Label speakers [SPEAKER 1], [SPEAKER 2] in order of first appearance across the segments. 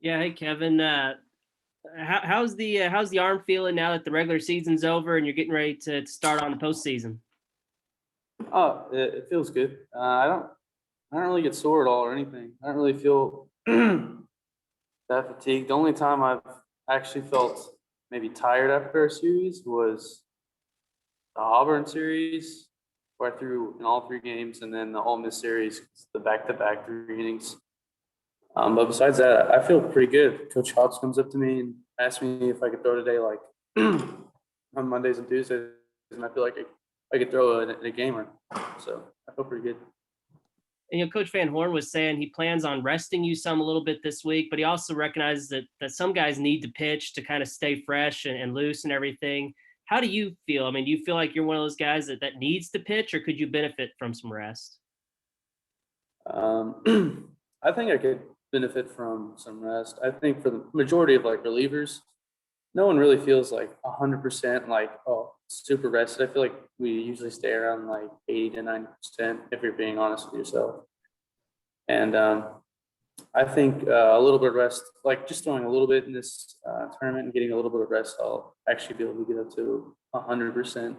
[SPEAKER 1] Yeah, hey Kevin. How's the arm feeling now that the regular season's over and you're getting ready to start on the postseason?
[SPEAKER 2] Oh, it feels good. I don't really get sore at all or anything. I don't really feel that fatigued. The only time I've actually felt maybe tired after a series was the Auburn series, where I threw in all three games, and then the Ole Miss series, the back-to-back 3 innings. But besides that, I feel pretty good. Coach Hobbs comes up to me and asks me if I could throw today, like on Mondays and Tuesdays, and I feel like I could throw in a game. So I feel pretty good.
[SPEAKER 1] And Coach Van Horn was saying he plans on resting you some a little bit this week, but he also recognizes that some guys need to pitch to kind of stay fresh and loose and everything. How do you feel? I mean, do you feel like you're one of those guys that needs to pitch, or could you benefit from some rest?
[SPEAKER 2] I think I could benefit from some rest. I think for the majority of like relievers, no one really feels like 100% like, oh, super rested. I feel like we usually stay around like 80 to 90% if you're being honest with yourself. And I think a little bit of rest, like just throwing a little bit in this tournament and getting a little bit of rest, I'll actually be able to get up to 100%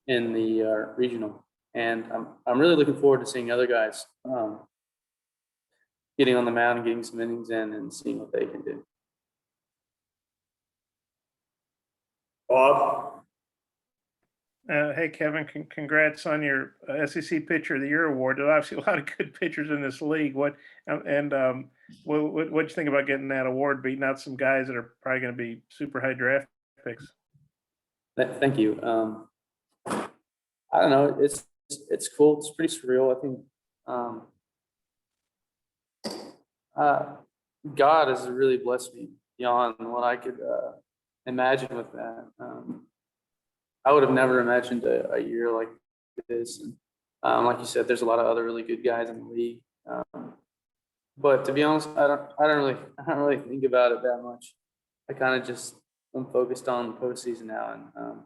[SPEAKER 2] in the regional. And I'm really looking forward to seeing other guys getting on the mound and getting some innings in and seeing what they can do. Bob?
[SPEAKER 3] Hey, Kevin, congrats on your SEC Pitcher of the Year award. There's obviously a lot of good pitchers in this league. What'd you think about getting that award, beating out some guys that are probably going to be super high draft picks?
[SPEAKER 2] Thank you. I don't know. It's cool. It's pretty surreal. I think God has really blessed me beyond what I could imagine with that. I would have never imagined a year like this. And, like you said, there's a lot of other really good guys in the league. But to be honest, I don't really think about it that much. I kind of just am focused on the postseason now and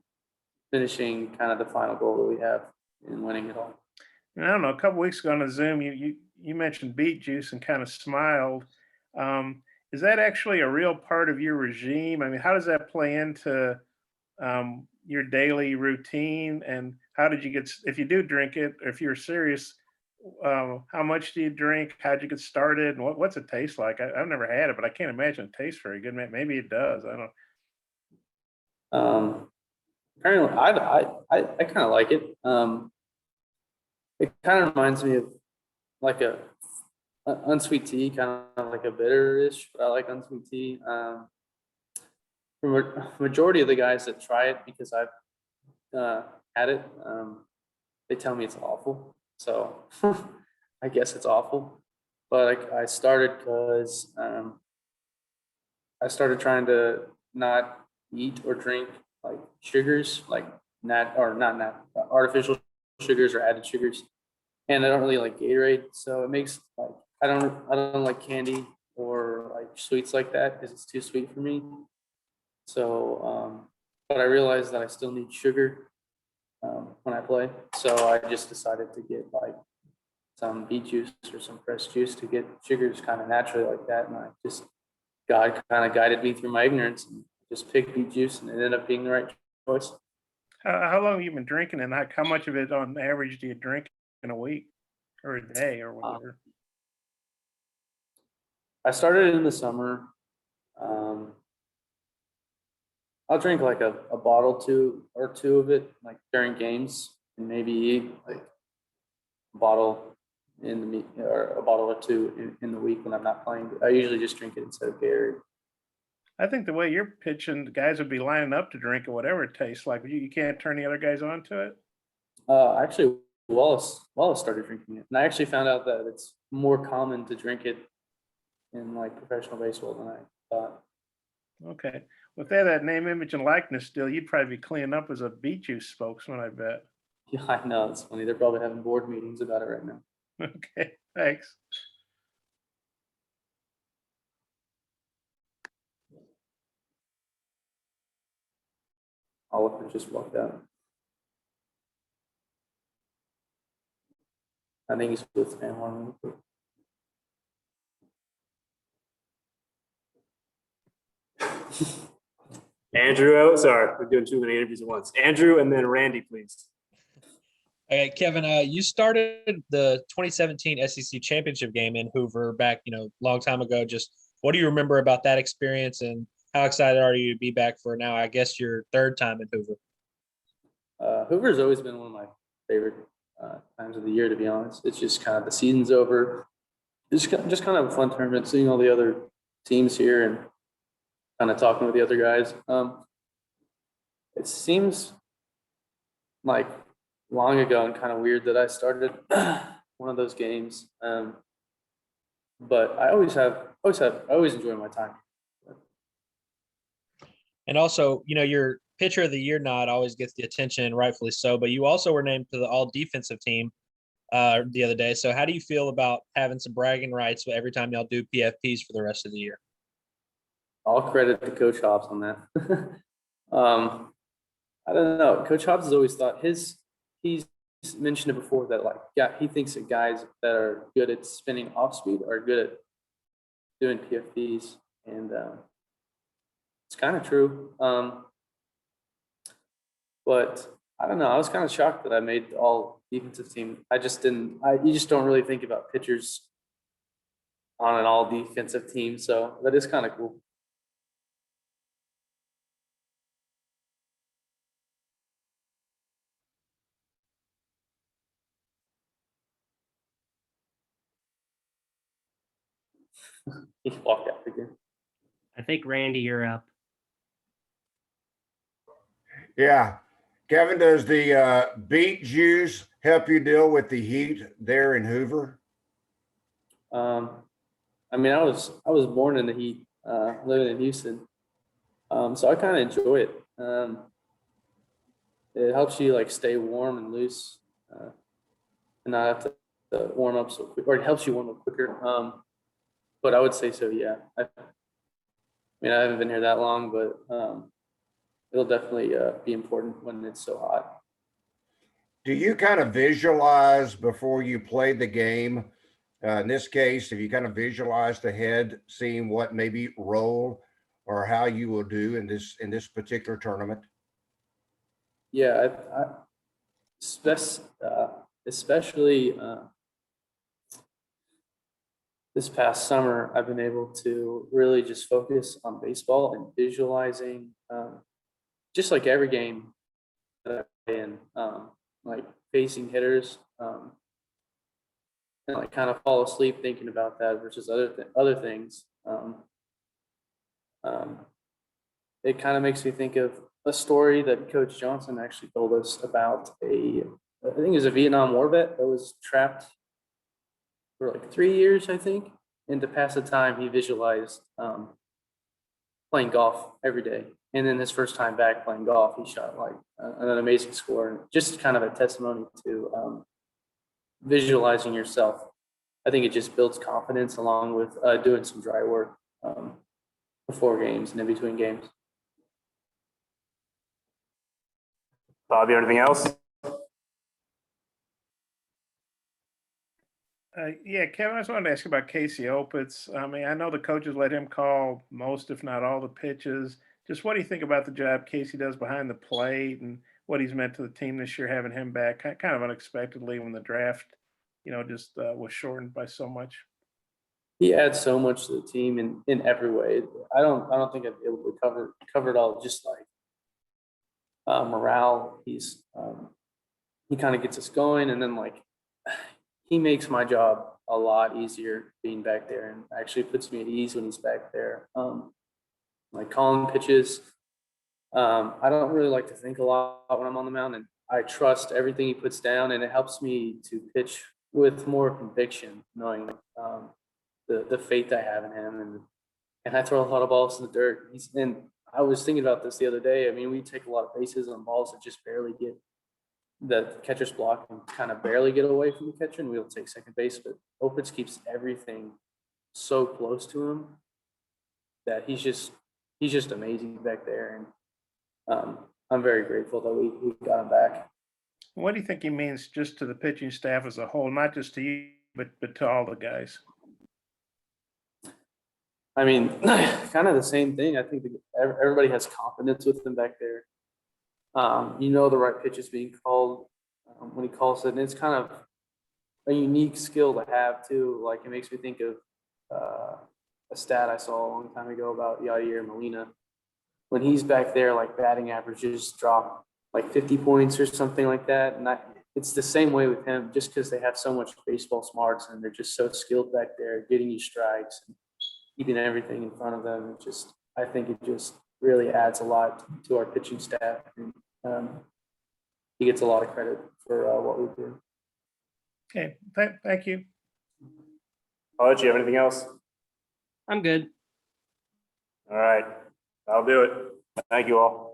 [SPEAKER 2] finishing kind of the final goal that we have in winning it all.
[SPEAKER 3] And I don't know. A couple weeks ago on the Zoom, you mentioned beet juice and kind of smiled. Is that actually a real part of your regime? I mean, how does that play into your daily routine, and how did you get, if you do drink it, if you're serious, how much do you drink? How'd you get started? And what's it taste like? I've never had it, but I can't imagine it tastes very good. Maybe it does. I don't.
[SPEAKER 2] Apparently, I kind of like it. It kind of reminds me of like a unsweet tea, kind of like a bitterish, but I like unsweet tea. For majority of the guys that try it, because I've had it, they tell me it's awful. So I guess it's awful. But I started because I started trying to not eat or drink like sugars, like artificial sugars or added sugars. And I don't really like Gatorade, so it makes like I don't like candy or like sweets like that because it's too sweet for me. So, but I realized that I still need sugar when I play. So I just decided to get like some beet juice or some fresh juice to get sugars kind of naturally like that. And God kind of guided me through my ignorance and just picked beet juice, and it ended up being the right choice.
[SPEAKER 3] How long have you been drinking, and how much of it on average do you drink in a week or a day or whatever?
[SPEAKER 2] I started in the summer. I'll drink like a bottle or two of it like during games, and maybe like a bottle in the meet or a bottle or two in the week when I'm not playing. I usually just drink it instead of Gatorade.
[SPEAKER 3] I think the way you're pitching, the guys would be lining up to drink it, whatever it tastes like. You can't turn the other guys on to it.
[SPEAKER 2] Actually, Wallace started drinking it, and I actually found out that it's more common to drink it in like professional baseball than I thought.
[SPEAKER 3] Okay. Well, if they had that name, image, and likeness still, you'd probably be cleaning up as a beet juice spokesman, I bet.
[SPEAKER 2] Yeah, I know, it's funny. They're probably having board meetings about it right now.
[SPEAKER 3] Okay, thanks.
[SPEAKER 2] Oliver just walked out. I think he's with Van Horn.
[SPEAKER 4] Andrew, oh, sorry, we're doing too many interviews at once. Andrew, and then Randy, please.
[SPEAKER 5] Okay, Kevin, you started the 2017 SEC Championship game in Hoover back, long time ago. Just what do you remember about that experience, and how excited are you to be back for now, I guess, your third time in Hoover?
[SPEAKER 2] Hoover's always been one of my favorite times of the year, to be honest. It's just kind of the season's over. It's just kind of a fun tournament, seeing all the other teams here and kind of talking with the other guys. It seems like long ago and kind of weird that I started one of those games. But I always enjoy my time.
[SPEAKER 5] And also, your pitcher of the year nod always gets the attention, and rightfully so, but you also were named to the all defensive team the other day. So how do you feel about having some bragging rights every time y'all do PFPs for the rest of the year?
[SPEAKER 2] I'll credit to Coach Hobbs on that. I don't know. Coach Hobbs has always thought he's mentioned it before that he thinks that guys that are good at spinning off speed are good at doing PFPs, and it's kind of true. But I don't know. I was kind of shocked that I made the all defensive team. I just didn't. You just don't really think about pitchers on an all defensive team, so that is kind of cool. He walked out again.
[SPEAKER 1] I think Randy, you're up.
[SPEAKER 6] Yeah. Kevin, does the beet juice help you deal with the heat there in Hoover?
[SPEAKER 2] I mean, I was born in the heat, living in Houston, so I kind of enjoy it. It helps you stay warm and loose, and not have to warm up so quick, or it helps you warm up quicker. But I would say so, yeah. I mean, I haven't been here that long, but it'll definitely be important when it's so hot.
[SPEAKER 6] Do you kind of visualize before you play the game? In this case, have you kind of visualized ahead, seeing what maybe role or how you will do in this particular tournament?
[SPEAKER 2] Yeah, especially this past summer, I've been able to really just focus on baseball and visualizing, just like every game that I play in, facing hitters, and kind of fall asleep thinking about that versus other things. It kind of makes me think of a story that Coach Johnson actually told us about I think it was a Vietnam War vet that was trapped for 3 years, I think. And to pass the time, he visualized playing golf every day. And then his first time back playing golf, he shot an amazing score. And just kind of a testimony to visualizing yourself. I think it just builds confidence along with doing some dry work before games and in between games.
[SPEAKER 4] Bobby, anything else?
[SPEAKER 3] Yeah, Kevin, I just wanted to ask about Casey Opitz. I mean, I know the coaches let him call most, if not all, the pitches. Just what do you think about the job Casey does behind the plate and what he's meant to the team this year, having him back kind of unexpectedly when the draft, just was shortened by so much?
[SPEAKER 2] He adds so much to the team in every way. I don't think I'd be able to cover it all. Just morale, he kind of gets us going, and then he makes my job a lot easier being back there, and actually puts me at ease when he's back there. Calling pitches, I don't really like to think a lot when I'm on the mound, and I trust everything he puts down, and it helps me to pitch with more conviction, knowing the faith I have in him, and I throw a lot of balls in the dirt. And I was thinking about this the other day. I mean, we take a lot of bases on balls that just barely get the catcher's block and kind of barely get away from the catcher, and we'll take second base. But Opitz keeps everything so close to him that he's just amazing back there, and I'm very grateful that we got him back.
[SPEAKER 3] What do you think he means just to the pitching staff as a whole, not just to you, but to all the guys?
[SPEAKER 2] I mean, kind of the same thing. I think everybody has confidence with him back there. You know the right pitch is being called when he calls it, and it's kind of a unique skill to have too. Like it makes me think of a stat I saw a long time ago about Yadier Molina. When he's back there, like batting averages drop like 50 points or something like that. And it's the same way with him, just because they have so much baseball smarts and they're just so skilled back there, getting you strikes and keeping everything in front of them. I think it just really adds a lot to our pitching staff. And he gets a lot of credit for what we do.
[SPEAKER 3] Okay, thank you.
[SPEAKER 4] I'll let you have anything else?
[SPEAKER 1] I'm good.
[SPEAKER 4] All right, I'll do it. Thank you all.